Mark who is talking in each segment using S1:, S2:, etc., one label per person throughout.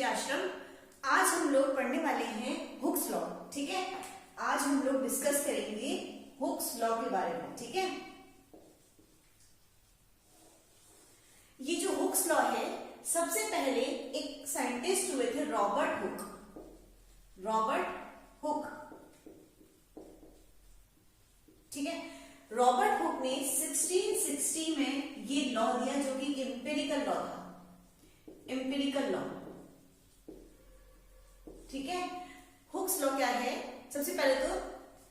S1: आश्रम। आज हम लोग पढ़ने वाले हैं हुक्स लॉ। ठीक है, आज हम लोग डिस्कस करेंगे हुक्स लॉ के बारे में। ठीक है, ये जो हुक्स लॉ है, सबसे पहले एक साइंटिस्ट हुए थे रॉबर्ट हुक। ठीक है, रॉबर्ट हुक ने 1660 में ये लॉ दिया जो कि एम्पिरिकल लॉ था। एम्पिरिकल लॉ, ठीक है। हुक्स लॉ क्या है? सबसे पहले तो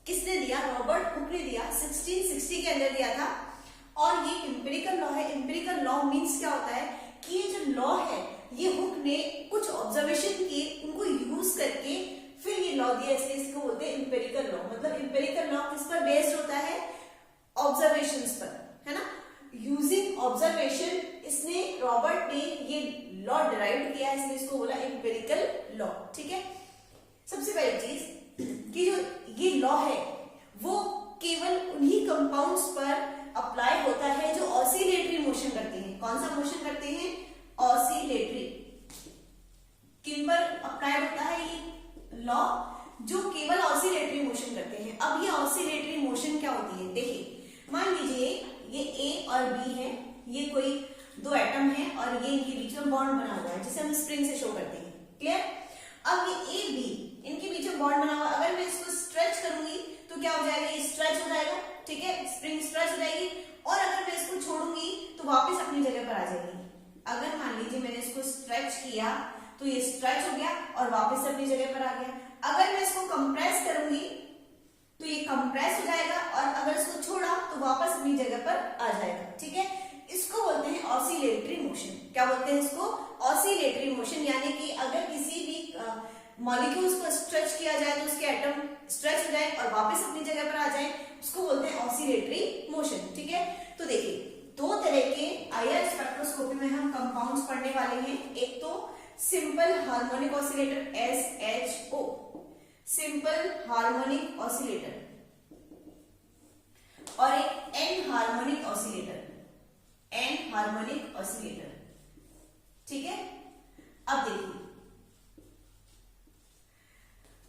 S1: किसने दिया? रॉबर्ट हुक ने दिया, 1660 के अंदर दिया था। और ये एम्पिरिकल लॉ है। एम्पिरिकल लॉ मींस क्या होता है कि ये जो लॉ है, ये हुक ने कुछ ऑब्जर्वेशन किए, उनको यूज करके फिर ये लॉ दिया, इसलिए इसको बोलते हैं एम्पिरिकल लॉ। मतलब एम्पिरिकल लॉ किस पर बेस्ड होता है? ऑब्जर्वेशंस पर, है ना। यूजिंग ऑब्जर्वेशन इसने, रॉबर्ट ने ये लॉ डिराइव किया, इसलिए इसको बोला एम्पिरिकल लॉ। ठीक है, सबसे पहली चीज कि जो ये लॉ है वो केवल उन्हीं कंपाउंड्स पर अप्लाई होता है जो ऑसिलेटरी मोशन करते हैं। कौन सा मोशन करते हैं? ऑसिलेटरी। किन पर अप्लाई होता है ये लॉ? जो केवल ऑसिलेटरी मोशन करते हैं। अब ये ऑसिलेटरी मोशन क्या होती है? देखिए, मान लीजिए ये ए और बी है, ये कोई दो एटम है और ये इनके बीच में बॉन्ड बना हुआ है, जिसे हम स्प्रिंग से शो करते हैं। क्लियर? अब ये ए बी इनके बीच में बॉन्ड बना हुआ, अगर मैं इसको स्ट्रेच करूंगी तो क्या हो जाएगा? ये स्ट्रेच हो जाएगा। ठीक है, स्प्रिंग स्ट्रेच हो जाएगी। और अगर मैं इसको छोड़ूंगी तो वापस अपनी जगह पर आ जाएगी। अगर मान लीजिए मैंने इसको स्ट्रेच किया तो ये स्ट्रेच हो गया और वापस अपनी जगह पर आ गया। अगर मैं इसको कंप्रेस करूंगी तो ये कंप्रेस हो जाएगा और अगर इसको छोड़ा तो वापस अपनी जगह पर आ जाएगा। ठीक है, इसको बोलते हैं ऑसिलेटरी मोशन। क्या बोलते हैं इसको? Oscillatory motion. यानी कि अगर किसी भी मॉलिक्यूल्स को स्ट्रेच किया जाए तो उसके एटम स्ट्रेच हो जाए और वापस अपनी जगह पर आ जाए, उसको बोलते हैं ऑसिलेटरी मोशन। ठीक है, तो देखिए, दो तरह के आईआर स्पेक्ट्रोस्कोपी में हम कंपाउंड्स पढ़ने वाले हैं। एक तो simple harmonic oscillator SHO, simple harmonic oscillator, और एक anharmonic oscillator, anharmonic oscillator. ठीक है, अब देखिए,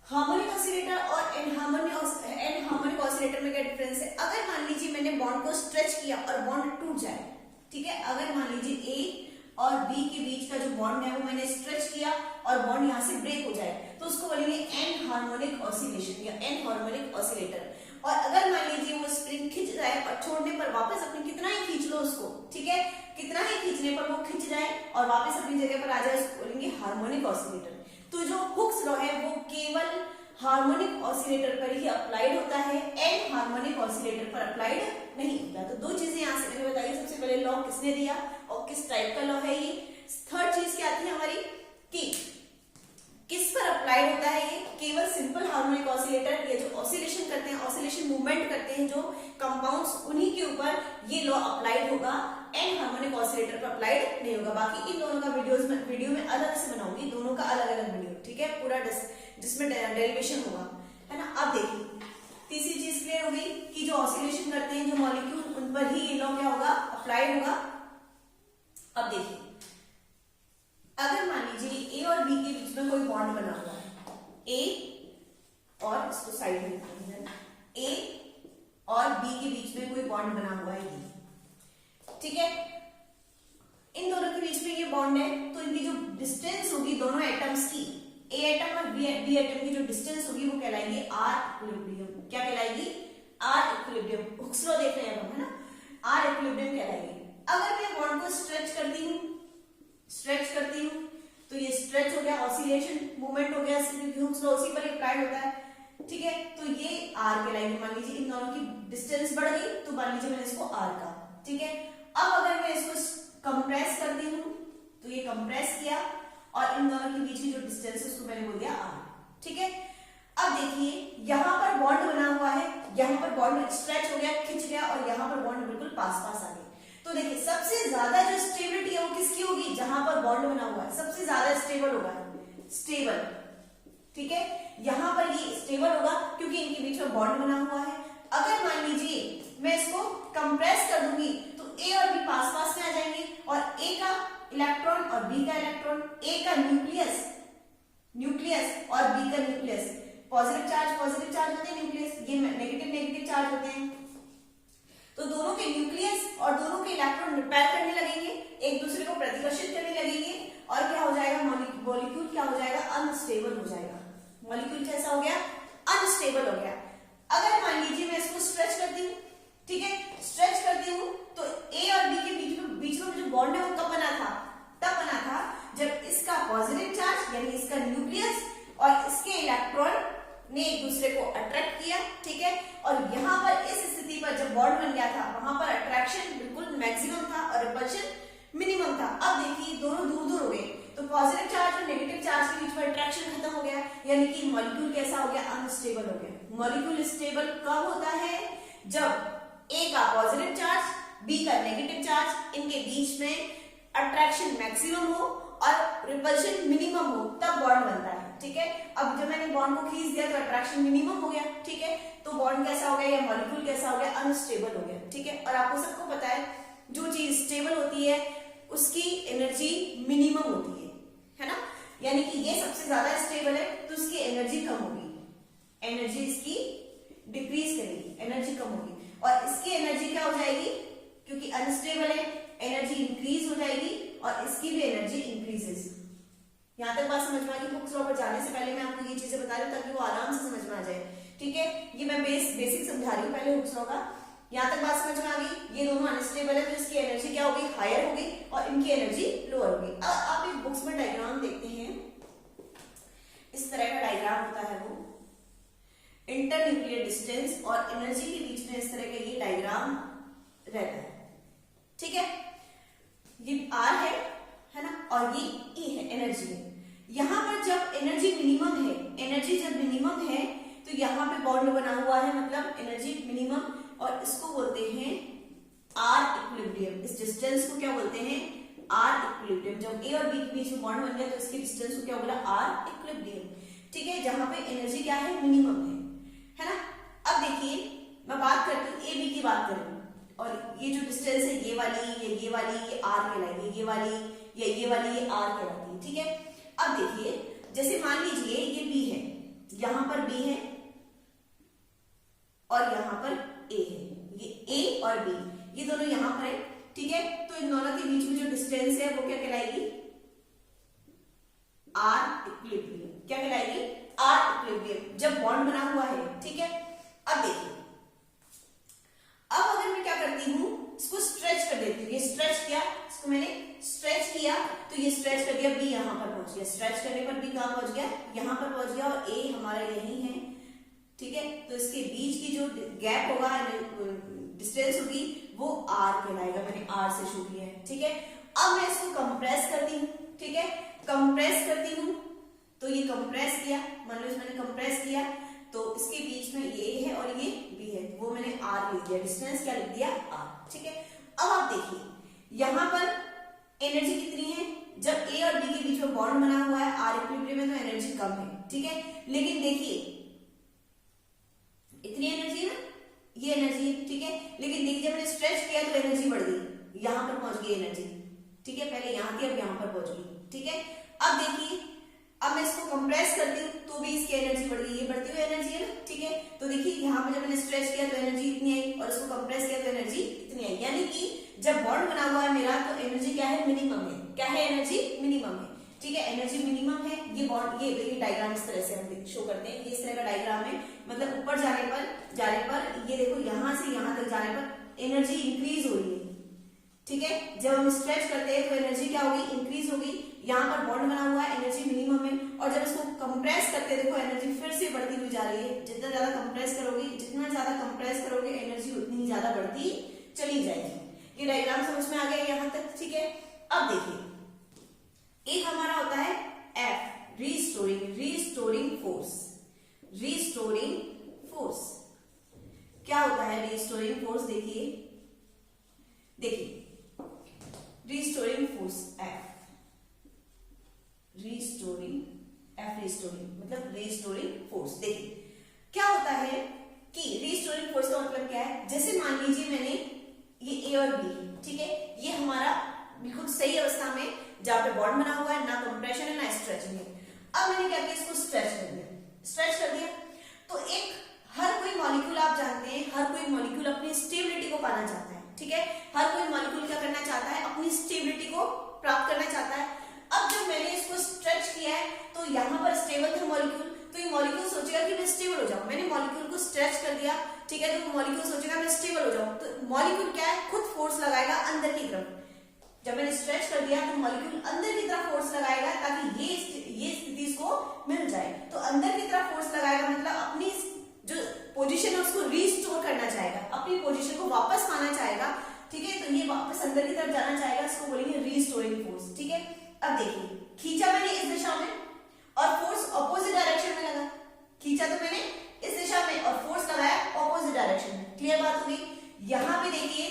S1: हार्मोनिक ऑसिलेटर और एन हार्मोनिक ऑसिलेटर में क्या डिफरेंस है? अगर मान लीजिए मैंने बॉन्ड को स्ट्रेच किया और बॉन्ड टूट जाए, ठीक है, अगर मान लीजिए ए और बी के बीच का जो बॉन्ड है वो मैंने स्ट्रेच किया और बॉन्ड यहां से ब्रेक हो जाए, तो उसको बोलेंगे एन हार्मोनिक ऑसिलेशन या एन हार्मोनिक ऑसिलेटर। और अगर मान लीजिए वो स्प्रिंग खिंच जाए और छोड़ने पर वापस अपने, कितना ही खींच लो उसको, ठीक है, कितना ही खींचने पर वो खिंच जाए और वापस अपनी जगह पर आ जाए, उसको बोलेंगे हार्मोनिक ऑसिलेटर। तो जो हुक्स लॉ है वो केवल हार्मोनिक ऑसिलेटर पर ही अप्लाइड होता है, एन हार्मोनिक ऑसिलेटर पर अप्लाइड नहीं होता। तो दो चीजें यहां से मैंने बताई। सबसे पहले लॉ किसने दिया और किस टाइप का लॉ है ये। थर्ड चीज क्या थी हमारी कि किस पर अप्लाइड होता है ये? केवल सिंपल हार्मोनिक ऑसिलेटर, ये जो ऑसिलेशन करते हैं, ऑसिलेशन मूवमेंट करते हैं जो कंपाउंड्स, उन्हीं के ऊपर ये लॉ अप्लाइड होगा, एन हार्मोनिक ऑसिलेटर पर अप्लाइड नहीं होगा। बाकी इन दोनों का वीडियो में अलग से बनाऊंगी, दोनों का अलग अलग वीडियो। ठीक है, पूरा जिसमें डेरिवेशन होगा, है ना। अब देखिए, तीसरी चीज क्लियर हो गई कि जो ऑसिलेशन करते हैं जो मॉलिक्यूल, उन पर ही ये लॉ क्या होगा? अप्लाइड होगा। अब देखिए, अगर मान लीजिए ए और बी के बीच में कोई बॉन्ड बना हुआ है, ए और इसको साइड में लिखते हैं, ए और बी के बीच में कोई बॉन्ड बना हुआ है ये, ठीक है, इन दोनों के बीच में ये बॉन्ड है, तो इनकी जो डिस्टेंस होगी दोनों एटम्स की, ए एटम और बी एटम की जो डिस्टेंस होगी वो कहलाएगी आर इक्विलिब्रियम। क्या कहलाएगी? Are equilibrium. हुक्स लॉ देख रहे हैं हम, है ना, आर इक्विलिब्रियम कहलाएगी। अगर मैं बॉन्ड को स्ट्रेच करती हूं तो ये स्ट्रेच हो गया, ऑसिलेशन मूवमेंट हो गया, क्योंकि हुक्स लॉ उसी पर अप्लाई होता है। ठीक है, तो ये आर कहलाएगी। मान लीजिए इन दोनों की डिस्टेंस बढ़ गई तो मान लीजिए मैंने इसको आर कहा। ठीक है, अब अगर मैं इसको कंप्रेस करती हूं तो ये कंप्रेस किया और इन दोनों के बीच की जो डिस्टेंस है उसको मैंने बोल दिया आर। ठीक है, अब देखिए, यहां पर बॉन्ड बना हुआ है, यहां पर बॉन्ड स्ट्रेच हो गया, खिंच गया, और यहां पर बॉन्ड बिल्कुल पास आ गया। तो देखिए, सबसे ज्यादा जो स्टेबिलिटी है वो किसकी होगी? जहां पर बॉन्ड बना हुआ है, सबसे ज्यादा स्टेबल होगा, स्टेबल। ठीक है, यहां पर ये स्टेबल होगा क्योंकि इनके बीच में बॉन्ड बना हुआ है। अगर मान लीजिए मैं इसको कंप्रेस कर दूंगी तो ए और बी पास में आ जाएंगे और ए का इलेक्ट्रॉन और बी का इलेक्ट्रॉन, ए का न्यूक्लियस और बी का न्यूक्लियस, पॉजिटिव चार्ज होते हैं, न्यूक्लियस ये नेगेटिव चार्ज होते हैं। तो दोनों के न्यूक्लियस और दोनों के इलेक्ट्रॉन रिपेल करने लगेंगे, एक दूसरे को प्रतिकर्षित करने लगेंगे, और क्या हो जाएगा, मॉलिक्यूल क्या हो जाएगा, अनस्टेबल हो जाएगा। मॉलिक्यूल कैसा हो गया, अनस्टेबल हो गया। अगर मान लीजिए मैं इसको स्ट्रेच करती हूँ, ठीक है, स्ट्रेच करती हूँ, तो ए और बी के बीच में जो बॉन्ड है वो कब बना था, तब बना था जब इसका पॉजिटिव चार्ज यानी इसका न्यूक्लियस और इसके इलेक्ट्रॉन ने एक दूसरे को अट्रैक्ट किया, ठीक है, और यहाँ पर इस स्थिति पर जब बॉन्ड बन गया था वहां पर अट्रैक्शन बिल्कुल मैक्सिमम था और रिपल्शन मिनिमम था। अब देखिए दोनों दूर दूर हो गए, तो पॉजिटिव चार्ज और नेगेटिव चार्ज के बीच में अट्रैक्शन खत्म हो गया, यानी कि मॉलिक्यूल कैसा हो गया, अनस्टेबल हो गया। मॉलिक्यूल स्टेबल कब होता है, जब ए का पॉजिटिव चार्ज, बी का नेगेटिव चार्ज, इनके बीच में अट्रैक्शन मैक्सिमम हो और रिपल्शन मिनिमम हो, तब बॉन्ड बनता है, ठीक है। अब जब मैंने बॉन्ड को खींच दिया तो अट्रैक्शन मिनिमम हो गया, ठीक है, तो बॉन्ड कैसा हो गया या मॉलिक्यूल कैसा हो गया, अनस्टेबल हो गया, ठीक है। और आपको सबको पता है जो चीज स्टेबल होती है उसकी एनर्जी मिनिमम होती है ना, यानी कि ये सबसे ज्यादा स्टेबल है तो उसकी एनर्जी कम होगी, एनर्जी इसकी डिक्रीज करेगी, एनर्जी कम होगी, और इसकी एनर्जी क्या हो जाएगी, क्योंकि अनस्टेबल है, एनर्जी इंक्रीज हो जाएगी और इसकी भी एनर्जी इंक्रीजेस। यहां तक बात समझ में आ गई। बुक्स लॉ पर जाने से पहले मैं आपको ये चीजें बता रही हूँ ताकि वो आराम से समझ में आ जाए, ठीक है। ये मैं बेसिक समझा रही हूँ पहले बुक्स लॉ का। यहां तक बात समझ में आ गई। ये दोनों अनस्टेबल है तो इसकी एनर्जी क्या होगी, हायर होगी, और इनकी एनर्जी लोअर होगी। अब आप एक बुक्स में डायग्राम देखते हैं, इस तरह का डायग्राम होता है, वो इंटर न्यूक्लियर डिस्टेंस और एनर्जी के बीच में इस तरह का ये डायग्राम रहता है, ठीक है। ये आर है ना, और ये ई है, एनर्जी है। यहां पर जब एनर्जी मिनिमम है, एनर्जी जब मिनिमम है तो यहां पे बॉन्ड बना हुआ है, मतलब एनर्जी मिनिमम, और इसको बोलते हैं आर इक्विलिब्रियम। इस डिस्टेंस को क्या बोलते हैं, आर इक्विलिब्रियम। जब ए और बी के बीच में बॉन्ड बन गया तो इसके डिस्टेंस को क्या बोला, आर इक्विलिब्रियम, ठीक है, जहां पे एनर्जी क्या है, मिनिमम है ना। अब देखिए मैं बात करती हूँ ए बी की बात करूँ, और ये जो डिस्टेंस है ये वाली ये आर कहलाएगी, ये वाली ये आर कहलाती है, ठीक है। अब देखिए जैसे मान लीजिए ये बी है, यहां पर बी है और यहां पर ए है, ये ए और बी ये दोनों यहां पर है, ठीक है। तो इन दोनों के बीच में जो डिस्टेंस है वो क्या कहलाएगी, आर इक्विलिब्रियम। क्या कहलाएगी, आर इक्विलिब्रियम, जब बॉन्ड बना हुआ है, ठीक है। अब देखिए, अब अगर मैं क्या करती हूं, इसको स्ट्रेच कर देती हूँ, ये स्ट्रेच किया, इसको मैंने स्ट्रेच किया तो ये स्ट्रेच कर दिया, बी यहां पर पहुंच गया, स्ट्रेच करने पर बी कहां पहुंच गया, यहां पर पहुंच गया, और ए हमारा यही है, ठीक है। तो इसके बीच की जो गैप होगा, डिस्टेंस होगी, वो आर कहलाएगा। मैंने आर से शुरू किया है, ठीक है। अब मैं इसको कंप्रेस करती हूँ, ठीक है, कंप्रेस करती हूँ, तो ये कंप्रेस किया, मान लो मैंने कंप्रेस किया तो इसके बीच में ये है और ये बी है, वो मैंने आर लिख दिया, डिस्टेंस क्या लिख दिया, आर, ठीक है। अब आप देखिए यहां पर एनर्जी कितनी है, जब ए और बी के बीच में बॉन्ड बना हुआ है, आर इक्विलिब्रियम में, तो एनर्जी कम है, ठीक है। लेकिन देखिए इतनी एनर्जी है ना, ये एनर्जी है, ठीक है। लेकिन देखिए जब मैंने स्ट्रेच किया तो एनर्जी बढ़ गई, यहां पर पहुंच गई एनर्जी, ठीक है। पहले यहां थी, अब यहां पर पहुंच गई, ठीक है। अब देखिए, अब मैं इसको कंप्रेस करती हूँ तो भी इसकी एनर्जी बढ़ गई, ये बढ़ती हुई एनर्जी है ना, ठीक है। तो देखिए यहाँ पर जब मैंने स्ट्रेच किया तो एनर्जी इतनी आई, और इसको कंप्रेस किया तो एनर्जी इतनी आई, यानी कि जब बॉन्ड बना हुआ है मेरा तो एनर्जी क्या है, मिनिमम है। क्या है, एनर्जी मिनिमम है, ठीक है, एनर्जी मिनिमम है। ये बॉन्ड, ये डायग्राम इस तरह से हम शो करते हैं, ये इस तरह का डायग्राम है, मतलब ऊपर जाने पर ये देखो यहां से यहां तक जाने पर एनर्जी इंक्रीज हो रही है, ठीक है। जब हम स्ट्रेच करते हैं तो एनर्जी क्या होगी, इंक्रीज होगी। यहाँ पर बॉन्ड बना हुआ है, एनर्जी मिनिमम है, और जब इसको कंप्रेस करते हैं देखो एनर्जी फिर से बढ़ती हुई जा रही है। जितना ज्यादा कंप्रेस करोगे एनर्जी उतनी ज्यादा बढ़ती चली जाएगी। ये डायग्राम समझ में आ गया यहाँ तक, ठीक है। अब देखिए एक हमारा होता है एफ, रीस्टोरिंग फोर्स। क्या होता है रीस्टोरिंग फोर्स, देखिए रीस्टोरिंग फोर्स एफ, रीस्टोरिंग मतलब रीस्टोरिंग फोर्स। देखिए क्या होता है कि रीस्टोरिंग फोर्स का मतलब क्या है, जैसे मान लीजिए मैंने ये ए और बी, ठीक है, ये हमारा बिल्कुल सही अवस्था में जहां पे बॉन्ड बना हुआ है, ना कंप्रेशन है ना स्ट्रेचिंग है। अब मैंने क्या किया, इसको स्ट्रेच कर दिया। स्ट्रेच कर दिया तो एक हर कोई मॉलिक्यूल, आप जानते हैं हर कोई मॉलिक्यूल अपनी स्टेबिलिटी को पाना चाहता है, ठीक है। हर कोई मॉलिक्यूल क्या करना चाहता है, अपनी स्टेबिलिटी को प्राप्त करना चाहता है। अब जब मैंने इसको स्ट्रेच किया है तो यहाँ पर स्टेबल था मॉलिक्यूल, तो ये मॉलिक्यूल सोचेगा कि मैं स्टेबल हो जाऊं। मैंने मॉलिक्यूल को स्ट्रेच कर दिया, ठीक है, तो मॉलिक्यूल सोचेगा मैं स्टेबल हो जाऊं। तो मॉलिक्यूल क्या है, खुद फोर्स लगाएगा अंदर की तरफ। जब मैंने स्ट्रेच कर दिया तो मॉलिक्यूल अंदर की तरफ फोर्स लगाएगा ताकि ये स्थिति इसको मिल जाए। तो अंदर की तरफ फोर्स लगाएगा मतलब अपनी जो पोजीशन है उसको रीस्टोर करना चाहेगा, अपनी पोजीशन को वापस पाना चाहेगा, ठीक है। तो ये वापस अंदर की तरफ जाना चाहेगा, इसको बोलेंगे रीस्टोरिंग फोर्स, ठीक है। अब देखिए, खींचा मैंने इस दिशा में और फोर्स ऑपोजिट डायरेक्शन में लगा। खींचा तो मैंने इस दिशा में और फोर्स लगाया ऑपोजिट डायरेक्शन में। क्लियर बात होगी। यहां पे देखिए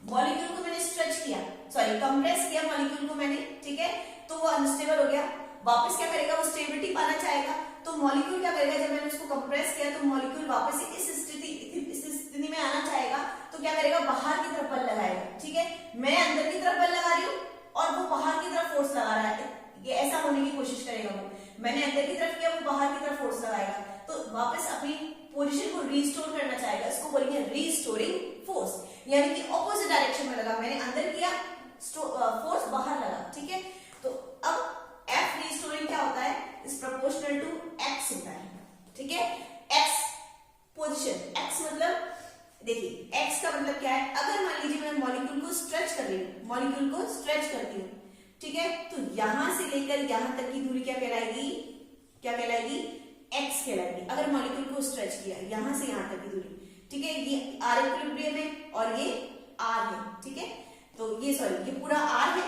S1: मॉलिक्यूल को मैंने स्ट्रेच किया, सॉरी कंप्रेस किया मॉलिक्यूल को मैंने, ठीक है, तो वो अनस्टेबल हो गया। वापस क्या करेगा, वो स्टेबिलिटी पाना चाहेगा। तो मॉलिक्यूल क्या करेगा, जब मैंने उसको कंप्रेस किया तो मॉलिक्यूल वापस इस स्थिति में आना चाहेगा। तो क्या करेगा, बाहर की तरफ बल लगाएगा, ठीक है। मैं अंदर की तरफ बल लगा रही हूँ और वो बाहर की तरफ फोर्स लगा रहा है, ये ऐसा होने की कोशिश करेगा वो। मैंने अंदर की तरफ किया, वो बाहर की तरफ फोर्स लगाएगा, तो वापस अपनी पोजीशन को रीस्टोर करना चाहेगा, इसको बोलेंगे रीस्टोरिंग फोर्स। यानी कि ऑपोजिट डायरेक्शन में लगा, मैंने अंदर किया, फोर्स बाहर लगा, ठीक है। तो अब F रीस्टोरिंग क्या होता है, इज प्रोपोर्शनल टू x होता है, ठीक है। x पोजीशन, x मतलब देखिए x का मतलब क्या है, अगर मान लीजिए मैं मॉलिक्यूल को स्ट्रेच कर रही हूँ, मॉलिक्यूल को स्ट्रेच करती हूँ, ठीक है, तो यहां से लेकर यहां तक की दूरी क्या कहलाएगी, क्या कहलाएगी, x कहलाएगी। अगर मॉलिक्यूल को स्ट्रेच किया यहां से यहां तक की दूरी, ठीक है, ये r इक्विलिब्रियम है और ये r है, ठीक है। तो ये सॉरी ये पूरा r है,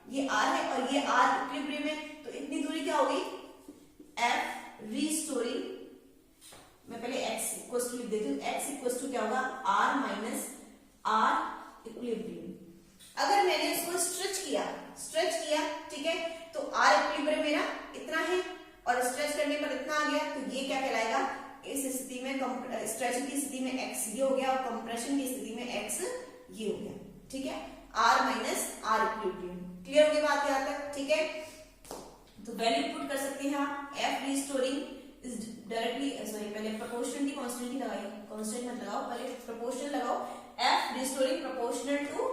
S1: ये r है और ये r इक्विलिब्रियम है, तो इतनी दूरी क्या होगी, F रीस्टोरिंग। मैं पहले x इक्वल्स टू लिख देती हूँ, x इक्वल्स टू क्या होगा, r माइनस r इक्विलिब्रियम। अगर मैंने इसको स्ट्रेच किया, ठीक है, तो r इक्विलिब्रियम मेरा इतना है और स्ट्रेच करने पर इतना आ गया, तो ये क्या कहलाएगा, इस स्थिति में स्ट्रेचिंग की स्थिति में x ये हो गया और कंप्रेशन की स्थिति में x ये हो गया, ठीक है, r minus r equilibrium. Clear हो गई बात यहाँ तक, ठीक है। तो वैल्यू पुट कर सकते हैं आप, F restoring is directly, sorry पहले प्रोपोर्शनल की कांस्टेंट ही लगाइए, कांस्टेंट मत लगाओ, पहले प्रोपोर्शनल लगाओ। F restoring proportional to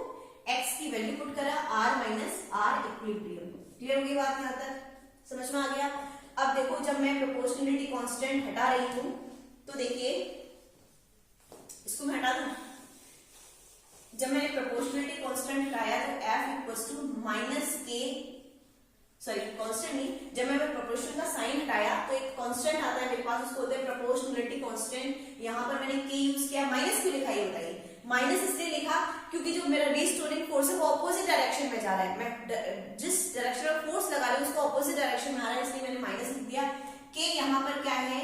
S1: x की वैल्यू पुट करा r minus r equilibrium. Clear हो गई बात यहाँ तक, समझ में आ गया। अब देखो जब मैं प्रोपोर्शनलिटी कांस्टेंट हटा रही हूं तो देखिए इसको मैं हटा दूं, जब मैंने प्रोपोर्शनलिटी कांस्टेंट हटाया तो F इक्वल्स टू माइनस के, सॉरी कांस्टेंट नहीं, जब मैंने प्रोपोर्शन का साइन हटाया तो एक कांस्टेंट आता है मेरे पास, उसको बोलते हैं प्रोपोर्शनलिटी कांस्टेंट। यहाँ पर मैंने के यूज किया, माइनस क्यों लिखा ये बताइए, माइनस इसलिए लिखा क्योंकि जो मेरा रीस्टोरिंग फोर्स है वो ऑपोजिट डायरेक्शन में जा रहा है, मैं जिस डायरेक्शन में फोर्स लगा रही हूँ उसको ऑपोजिट डायरेक्शन में आ रहा है, इसलिए मैंने माइनस लिख दिया। के यहाँ पर क्या है,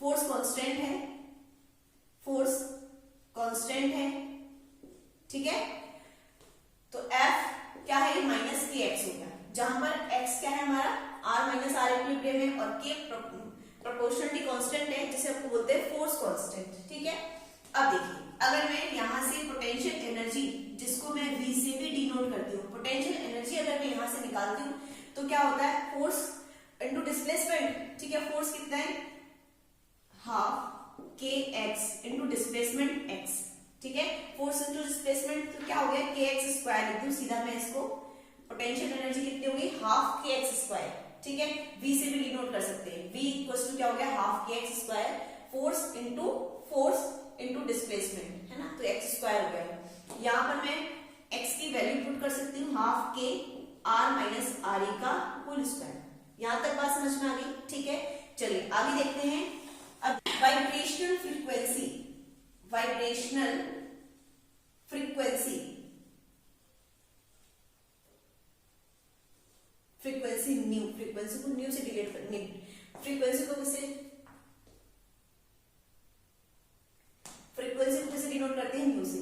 S1: फोर्स कांस्टेंट है, फोर्स कांस्टेंट है, ठीक है। तो F क्या है, माइनस के एक्स हो गया, जहां पर x क्या है हमारा, r माइनस r इक्विलिब्रियम है और k प्रोपोर्शनलिटी कांस्टेंट है जिसे आपको बोलते हैं फोर्स कांस्टेंट, ठीक है। अब देखिए अगर मैं यहां से पोटेंशियल एनर्जी, जिसको मैं v से भी डिनोट करती हूँ, पोटेंशियल एनर्जी अगर मैं यहां से निकालती हूँ तो क्या होता है, फोर्स इनटू डिस्प्लेसमेंट, ठीक है। फोर्स कितना है, हाफ के एक्स इंटू डिस्प्लेसमेंट x, ठीक है। फोर्स इंटू डिस्प्लेसमेंट तो क्या हो गया, के एक्स स्क्वायर लिख दूं सीधा मैं इसको, पोटेंशियल एनर्जी कितनी होगी, हाफ के एक्स स्क्वायर, ठीक है। v से भी डिनोट कर सकते हैं, v इक्वल्स टू क्या हो गया, हाफ के x square, force into displacement, है ना, तो एक्स स्क्वायर हो गया। यहाँ पर मैं x की वैल्यू पुट कर सकती हूँ, हाफ के r माइनस आर ई का होल स्क्वायर। यहाँ तक बात समझ में आ गई, ठीक है। चलिए आगे देखते हैं। अब vibrational frequency, vibrational frequency, frequency new, frequency को न्यू से डिलीट करनी, फ्रीक्वेंसी को किसे, फ्रीक्वेंसी को किसे डिनोट करते हैं, न्यू से,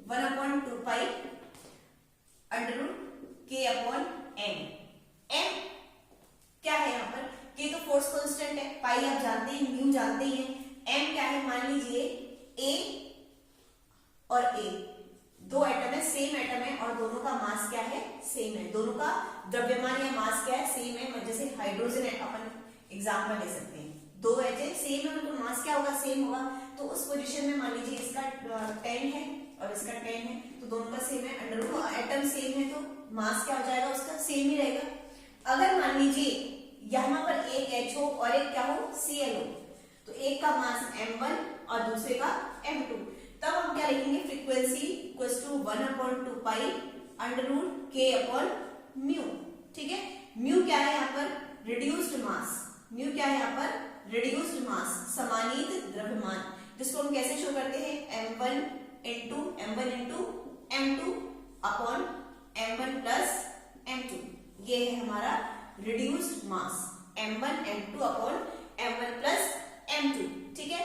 S1: 1/2 pi under root k upon m। m क्या है यहाँ पर, k तो फोर्स कांस्टेंट है, पाई आप जानते हैं, न्यू जानते हैं, m क्या है, मान लीजिए a और a दो एटम है, सेम एटम है और दोनों का मास क्या है, सेम है, दोनों का द्रव्यमान या मास क्या है, सेम है। जैसे हाइड्रोजन है, अपन एग्जाम्पल ले सकते हैं, दो एटम सेम है, उनका मास क्या होगा, सेम होगा। तो उस पोजीशन में मान लीजिए इसका 10 है और इसका 10 है, तो दोनों का सेम है, अंडर रूट एटम सेम है तो मास क्या हो जाएगा, उसका सेम ही रहेगा। अगर मान लीजिए यहाँ पर एक H हो और एक क्या हो, Cl हो, तो एक का मास m1 और दूसरे का m2, तब हम क्या लिखेंगे, frequency equals to 1/2 pi under root k upon mu. ठीक है, म्यू क्या है यहाँ पर, रिड्यूस्ड मास, म्यू क्या है यहाँ पर, रिड्यूस्ड मास, समानीत द्रव्यमान, जिसको हम कैसे शो करते हैं, m1 into m2 upon m1 plus m2, ये है हमारा रिड्यूस्ड मास, m1 m2 upon m1 plus m2। ठीक है,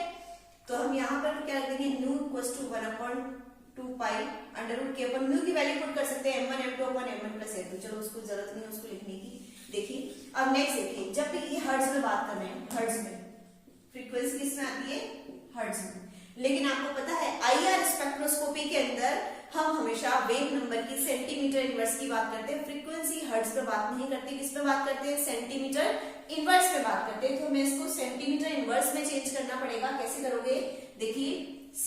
S1: तो हम यहाँ पर क्या रख देंगे, nu equals to 1/2 pi under root k upon mu की वैल्यू पुट कर सकते हैं, m1 m2 upon m1 plus m2, चलो उसको जरूरत नहीं है उसको लिखने की। देखिए अब नेक्स्ट देखिए, जब भी ये हर्ट्ज में बात कर रहे हैं, हर्ट्ज में फ्रीक्वेंसी किसमें आती है, हर्ट्ज में, लेकिन आपको पता है आईआर स्पेक्ट्रोस्कोपी के अंदर हम हमेशा वेव नंबर की सेंटीमीटर इनवर्स की बात करते हैं, फ्रीक्वेंसी हर्ट्ज पे बात नहीं करते, किस पे बात करते हैं, सेंटीमीटर इनवर्स पे बात करते हैं। तो हमें इसको सेंटीमीटर इनवर्स में चेंज करना पड़ेगा, कैसे करोगे, देखिए c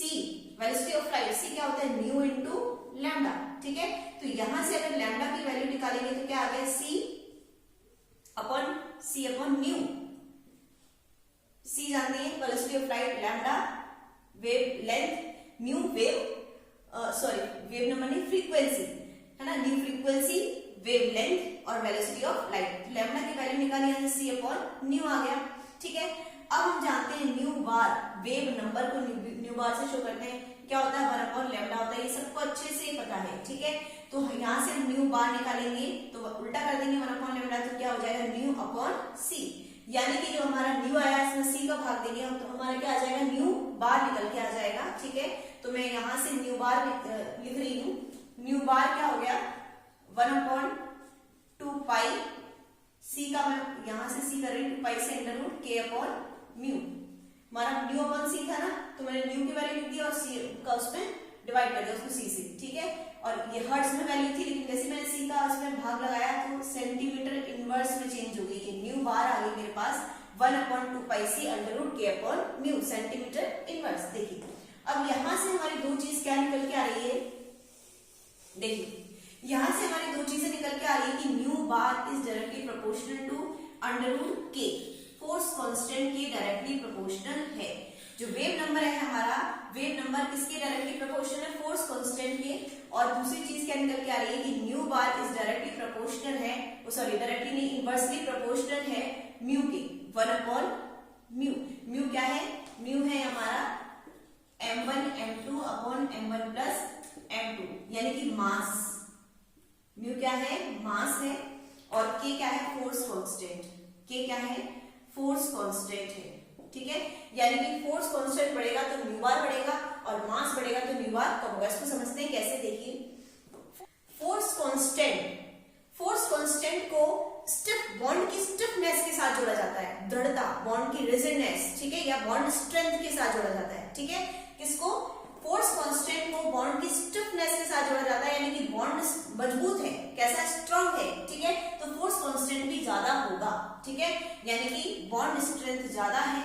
S1: velocity of light, c क्या होता है, न्यू इनटू लैम्डा। ठीक है, तो यहां से अगर लैम्डा की वैल्यू निकालेंगे तो क्या आ गया, c अपॉन न्यू, c जानते हैं velocity of light, lambda wave length, new wave wave number नहीं, फ्रीक्वेंसी है ना, न्यू फ्रीक्वेंसी, वेव लेंथ और वेलोसिटी ऑफ लाइट। लैम्डा की वैल्यू निकाली यहाँ से c अपॉन न्यू आ गया। ठीक है, अब हम जानते हैं न्यू बार, वेव नंबर को न्यू बार से शो करते हैं, क्या होता है, 1 अपॉन लैम्डा होता है, ये सबको अच्छे से पता है। ठीक है, तो यहाँ से न्यू बार निकालेंगे तो उल्टा कर देंगे, 1 अपॉन लैम्डा, तो क्या हो जाएगा, न्यू अपॉन c, यानी कि जो हमारा न्यू आया इसमें c का भाग देंगे हम, तो हमारा क्या आ जाएगा, न्यू बार निकल के आ जाएगा। ठीक है, तो मैं यहाँ से न्यू बार लिख रही हूँ, न्यू बार क्या हो गया, 1/2 पाई, c का मैं यहाँ से c कर रही हूँ, पाई से under root k upon mu, हमारा न्यू अपॉन c था ना, तो मैंने न्यू की वैल्यू लिख दी और c का उसमें डिवाइड कर दिया उसको c से। ठीक है, और ये हर्ट्ज में वैल्यू थी, लेकिन जैसे मैंने c का उसमें भाग लगाया तो सेंटीमीटर इनवर्स में चेंज हो गई, ये न्यू बार आ गई मेरे पास 1/2 pi c under root k upon mu, centimetre inverse. देखिए अब यहां से हमारी दो चीज क्या निकल के आ रही है, देखिए यहां से हमारी दो चीजें निकल के आ रही है कि nu bar is directly proportional to under root k, force constant के डायरेक्टली प्रोपोर्शनल है। जो वेव नंबर है हमारा, वेव नंबर किसके डायरेक्टली प्रोपोर्शनल है, फोर्स कांस्टेंट के। और दूसरी चीज क्या निकल के आ रही है कि nu bar is directly proportional है, सॉरी डायरेक्टली नहीं, इनवर्सली प्रोपोर्शनल है म्यू के, 1 अपॉन म्यू। म्यू क्या है, म्यू है हमारा m1 m2 upon m1 plus m2, यानी कि मास, म्यू क्या है, मास है, और k क्या है, फोर्स कांस्टेंट, k क्या है, फोर्स कांस्टेंट है। ठीक है, यानी कि फोर्स कांस्टेंट बढ़ेगा तो म्यू बार बढ़ेगा और मास बढ़ेगा तो म्यू बार कम होगा। इसको समझते हैं कैसे, देखिए फोर्स कांस्टेंट को स्टिफ बॉन्ड की स्टिफनेस के साथ जोड़ा जाता है, दृढ़ता, बॉन्ड की रिजिडनेस, ठीक है, या बॉन्ड स्ट्रेंथ के साथ जोड़ा जाता है। ठीक है, किसको, फोर्स कांस्टेंट को बॉन्ड की स्टिफनेस के साथ जोड़ा जाता है, यानी कि बॉन्ड मजबूत है, कैसा, स्ट्रांग है। ठीक है, तो फोर्स कांस्टेंट भी ज्यादा होगा। ठीक है, यानी कि बॉन्ड स्ट्रेंथ ज्यादा है,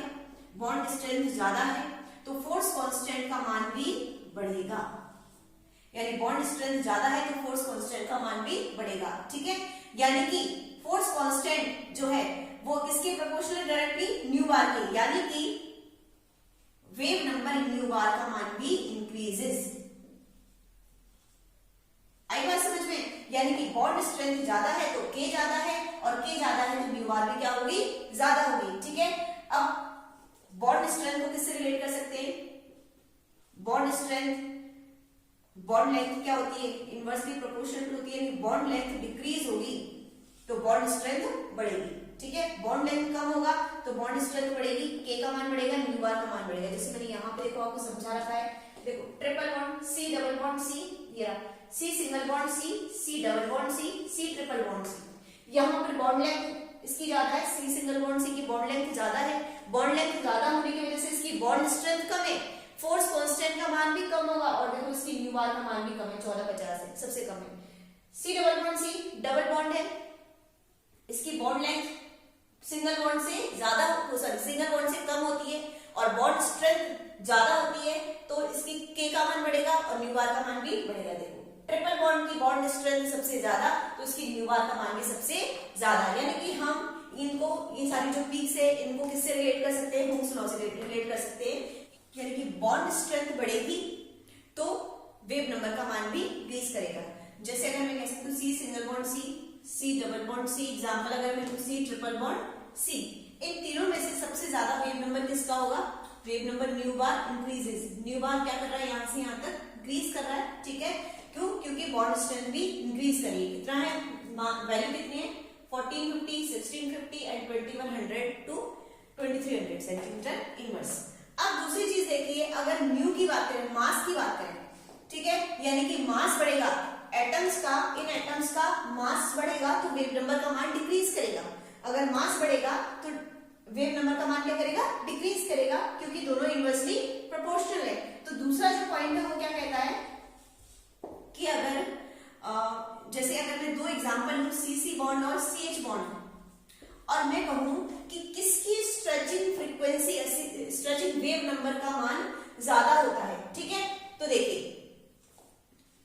S1: बॉन्ड स्ट्रेंथ ज्यादा है तो फोर्स कांस्टेंट का मान भी बढ़ेगा, यानी बॉन्ड स्ट्रेंथ ज्यादा है तो फोर्स कांस्टेंट का मान भी बढ़ेगा। ठीक है, यानी कि फोर्स कांस्टेंट जो है वो किसके प्रोपोर्शनल, डायरेक्टली न्यू बार के, यानी कि वेव नंबर न्यू बार का मान भी इंक्रीजेस। आई बात समझ में, यानी कि बॉन्ड स्ट्रेंथ ज्यादा है तो k ज्यादा है, और k ज्यादा है तो न्यू बार भी क्या होगी, ज्यादा होगी। ठीक है, अब बॉन्ड स्ट्रेंथ को किससे रिलेट कर सकते हैं, बॉन्ड स्ट्रेंथ, बॉन्ड लेंथ क्या होती है, इनवर्सली प्रोपोर्शनल होती है, बॉन्ड लेंथ डिक्रीज होगी तो बॉन्ड स्ट्रेंथ बढ़ेगी। ठीक है, बॉन्ड लेंथ कम होगा तो बॉन्ड स्ट्रेंथ बढ़ेगी, k का मान बढ़ेगा, न्यू बार का मान बढ़ेगा। जैसे मैंने यहाँ पे देखो आपको समझा रखा है, देखो triple bond C, double bond C, ये रहा C single bond C double bond C triple bond C। यहाँ पर बॉन्ड लेंथ इसकी ज्यादा है, C सिंगल बॉन्ड C की बॉन्ड लेंथ ज्यादा है, बॉन्ड लेंथ ज्यादा होने की वजह से इसकी बॉन्ड स्ट्रेंथ कम है, फोर्स कांस्टेंट का मान भी कम होगा और देखो इसकी न्यू बार का मान भी कम है, 1450 है, सबसे कम है। C double bond, C double bond है, इसकी बॉन्ड लेंथ सिंगल बॉन्ड से ज्यादा, सॉरी सिंगल बॉन्ड से कम होती है और बॉन्ड स्ट्रेंथ ज्यादा होती है, तो इसकी के का मान बढ़ेगा और न्यू बार का मान भी बढ़ेगा। देखो ट्रिपल बॉन्ड की बॉन्ड स्ट्रेंथ सबसे ज्यादा, तो इसकी न्यू बार का मान भी सबसे ज्यादा, यानी कि हम इनको, ये सारी जो पीक्स है इनको किससे रिलेट कर सकते हैं, हुक्स लॉ से रिलेट कर सकते हैं, यानी कि बॉन्ड स्ट्रेंथ बढ़ेगी तो वेव नंबर का मान भी इंक्रीज करेगा। जैसे अगर मैं कह सकती हूँ C single bond C, C double bond C, example अगर मैं सी ट्रिपल बॉन्ड सी, इन तीनों में से सबसे ज्यादा वेव नंबर किसका होगा, वेव नंबर न्यू बार इंक्रीजेस। न्यू बार क्या कर रहा है, यहाँ से यहाँ तक इंक्रीज कर रहा है, ठीक है, क्यों, क्योंकि बॉन्ड स्ट्रेंथ भी इंक्रीज करेगी। कितना है वैल्यू, कितनी है 1450, 1650 एंड 2100 to 2300 सेंटीमीटर इनवर्स। अब दूसरी चीज देखिए, अगर न्यू की बात करें, मास की बात करें, ठीक है, यानी कि मास बढ़ेगा एटम्स का, इन एटम्स का मास बढ़ेगा तो वेव नंबर का मान डिक्रीज करेगा। अगर मास बढ़ेगा तो वेव नंबर का मान क्या करेगा, डिक्रीज करेगा, क्योंकि दोनों इनवर्सली प्रोपोर्शनल है। तो दूसरा जो पॉइंट है वो क्या कहता है कि अगर जैसे अगर मैं दो एग्जांपल लूं, सीसी बॉन्ड और सीएच बॉन्ड, और मैं कहूं कि किसकी stretching frequency, stretching wave number का मान ज्यादा होता है, ठीक है, तो देखिए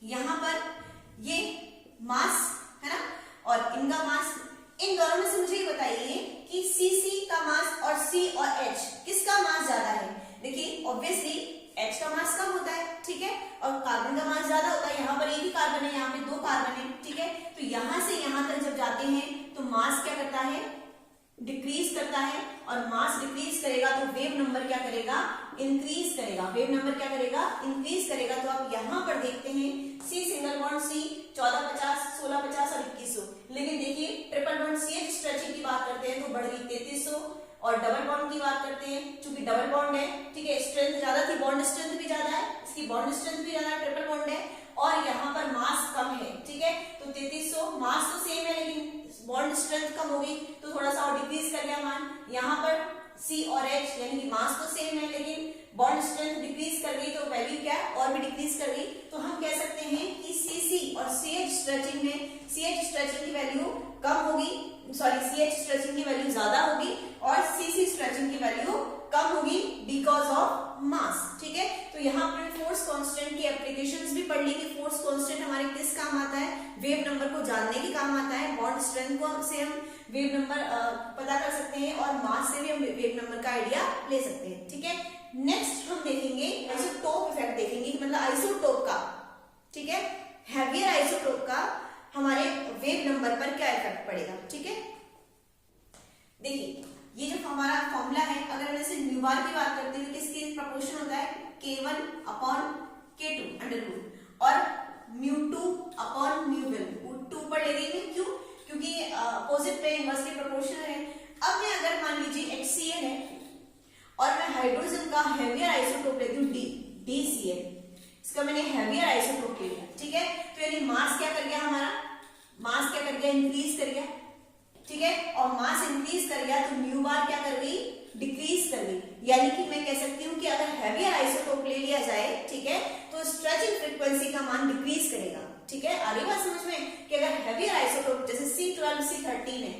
S1: यहां पर ये मास है ना और इनका मास, इन दोनों में से मुझे ये बताइए कि सीसी का मास और सी और एच किसका मास ज्यादा है। देखिए ऑब्वियसली एच का मास कम होता है, ठीक है, और कार्बन का मास ज्यादा होता है। यहाँ पर एक ही कार्बन है, यहाँ पे दो कार्बन है, ठीक है, तो यहां से यहां तक जब जाते हैं तो मास क्या करता है, डिक्रीज करता है, और मास डिक्रीज करेगा तो वेव नंबर क्या करेगा, इंक्रीज करेगा। वेव नंबर क्या करेगा, इंक्रीज करेगा। तो आप यहां पर देखते हैं सी सिंगल बॉन्ड सी 1450, 1650 और 2100, लेकिन देखिए ट्रिपल बॉन्ड सी स्ट्रेचिंग की बात करते हैं तो बढ़ गई 3300, और डबल बॉन्ड की बात करते हैं, चूंकि डबल बॉन्ड है, ठीक है, स्ट्रेंथ ज्यादा थी, बॉन्ड स्ट्रेंथ भी ज्यादा है, इसकी बॉन्ड स्ट्रेंथ भी ज्यादा, ट्रिपल बॉन्ड है, और यहाँ पर मास कम है, ठीक है, तो 3300, मास तो सेम है लेकिन बॉन्ड स्ट्रेंथ कम हो गई तो थोड़ा सा और डिक्रीज कर गया मान। यहाँ पर सी और एच यानी कि मास तो सेम है लेकिन बॉन्ड स्ट्रेंथ डिक्रीज कर गई, तो वैल्यू क्या और भी डिक्रीज कर गई। तो हम कह सकते हैं कि सीसी और सीएच स्ट्रेचिंग में, सीएच स्ट्रेचिंग की वैल्यू कम होगी, सॉरी सीएच स्ट्रेचिंग की वैल्यू ज्यादा होगी और सीसी स्ट्रेचिंग की वैल्यू कम होगी बिकॉज ऑफ मास, ठीक है। तो यहाँ पर फोर्स कांस्टेंट की एप्लीकेशंस भी पढ़ ली कि फोर्स कांस्टेंट हमारे किस काम आता है, वेव नंबर को जानने के काम आता है। बॉन्ड स्ट्रेंथ को से हम वेव नंबर पता कर सकते हैं और मास से भी हम वेव नंबर का आइडिया ले सकते हैं, ठीक है। नेक्स्ट हम देखेंगे आइसोटोप इफेक्ट देखेंगे, मतलब आइसोटोप का, ठीक है, हैवियर आइसोटोप का हमारे वेव नंबर पर क्या इफेक्ट पड़ेगा, ठीक है। देखिए ये जो हमारा फॉर्मूला है, अगर मैं इसे न्यू बार की बात करते हैं किसके प्रोपोर्शन होता है, K1 upon K2 under root, और μ2 अपॉन μ1, 2 पर ले लेंगे, क्यों, क्योंकि अपोजिट पे इनवर्सली प्रोपोर्शनल है। अब मैं अगर मान लीजिए HCl है और मैं हाइड्रोजन का हैवियर आइसोटोप लेती हूँ DCl, इसका मैंने हैवियर आइसोटोप ले लिया, ठीक है, तो यानी मास क्या कर गया, हमारा मास क्या कर गया, इंक्रीज कर गया, ठीक है, और मास इंक्रीज कर गया तो न्यू बार क्या कर गई, डिक्रीज कर गई। यानी कि मैं कह सकती हूँ कि अगर हैवियर आइसोटोप ले लिया जाए, ठीक है, तो स्ट्रेचिंग फ्रीक्वेंसी का मान डिक्रीज करेगा, ठीक है। आगे बात समझ में कि अगर हैवियर आइसोटोप जैसे C12 C13 है,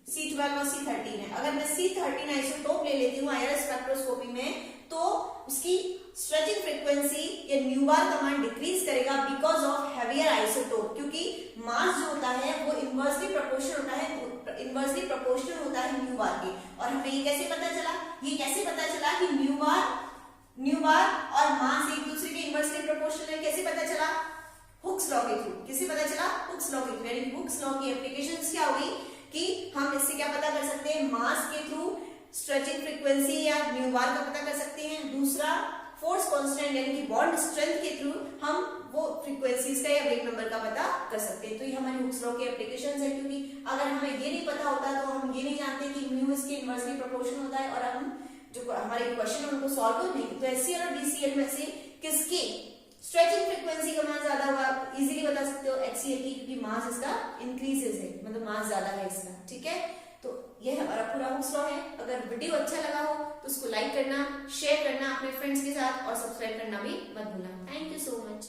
S1: C12 और C13 है, अगर मैं C13 आइसोटोप ले लेती हूँ आईआर स्पेक्ट्रोस्कोपी में, तो उसकी स्ट्रेचिंग फ्रीक्वेंसी या न्यू बार का मान डिक्रीज करेगा बिकॉज ऑफ हैवियर आइसोटोप, क्योंकि मास जो होता है वो इनवर्सली प्रोपोर्शनल होता है, इनवर्सली प्रोपोर्शनल होता है न्यू बार के। और हमें ये कैसे पता चला, ये कैसे पता चला कि न्यू बार और मास एक दूसरे के इनवर्सली प्रोपोर्शनल है, कैसे पता चला, हुक्स लॉ के थ्रू। किसे पता चला, हुक्स लॉ के थ्रू। यानी हुक्स लॉ की एप्लीकेशंस क्या होगी कि हम इससे क्या पता कर सकते हैं, मास के थ्रू स्ट्रेचिंग फ्रीक्वेंसी या न्यू बार का पता कर सकते हैं। दूसरा फोर्स कांस्टेंट यानी कि बॉन्ड स्ट्रेंथ के थ्रू हम वो फ्रीक्वेंसीज का या वेव नंबर का पता कर सकते हैं। तो ये हमारी हुक्स लॉ की एप्लीकेशंस है, क्योंकि अगर हमें ये नहीं पता होता तो हम ये नहीं जानते कि म्यू इसके इनवर्सली प्रोपोर्शनल होता है और हम जो हमारे क्वेश्चन है उनको सॉल्व कर नहीं। तो HCl और DCl में से किसकी स्ट्रेचिंग फ्रीक्वेंसी का मान ज्यादा होगा, इजीली बता सकते हो HCl की, क्योंकि मास इसका इंक्रीजेस है, मतलब मास ज्यादा है इसका, ठीक है। तो ये हमारा पूरा हुक्स लॉ है। अगर वीडियो अच्छा लगा हो तो उसको लाइक करना, शेयर करना अपने फ्रेंड्स के साथ और सब्सक्राइब करना भी मत भूलना। Thank you so much.